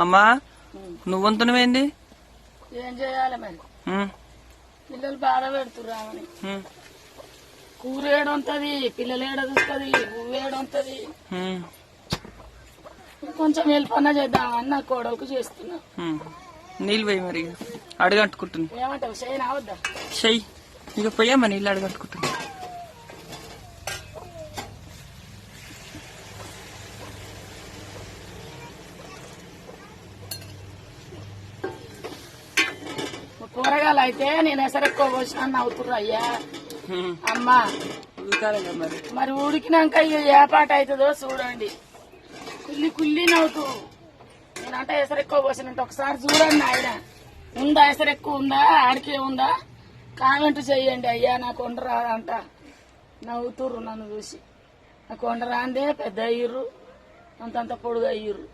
అమ్మా నువ్వంతునవేంది? ఏం చేయాలి మరి? పిల్లలు బాధ పెడుతురామని. కూర ఏడుంటది, పిల్లలు ఏడదుస్తుంది, పువ్వు ఏడుంటది. కొంచెం హెల్ప్ చేద్దామని నా కోడలకు చేస్తున్నా. నీళ్ళు పోయి మరి అడగట్టుకుంటుంది. ఏమంటావు? చేయనా వద్దా? చెయ్యి ఇక పోయామా నీళ్ళు అడగట్టుకుంటుంది. కూరగాయలు అయితే నేను ఎసరెక్కువ పోసిన నవ్వుతుర్రు అయ్యా. అమ్మా మరి ఉడికినాక ఇక ఏ పాట అవుతుందో చూడండి. కుల్లి కుల్లి నవ్వుతూ నేనంటే ఎసరెక్కువ పోసినట్టు ఒకసారి చూడండి. ఆయన ఉందా ఎసరెక్కువ ఉందా, ఆడికే ఉందా కామెంట్ చెయ్యండి అయ్యా. నాకు వండరా అంట నవ్వుతుర్రు నన్ను చూసి. నాకు వండరా అందే పెద్ద అయ్యిర్రు, అంతంత పొడుగు అయ్యిర్రు.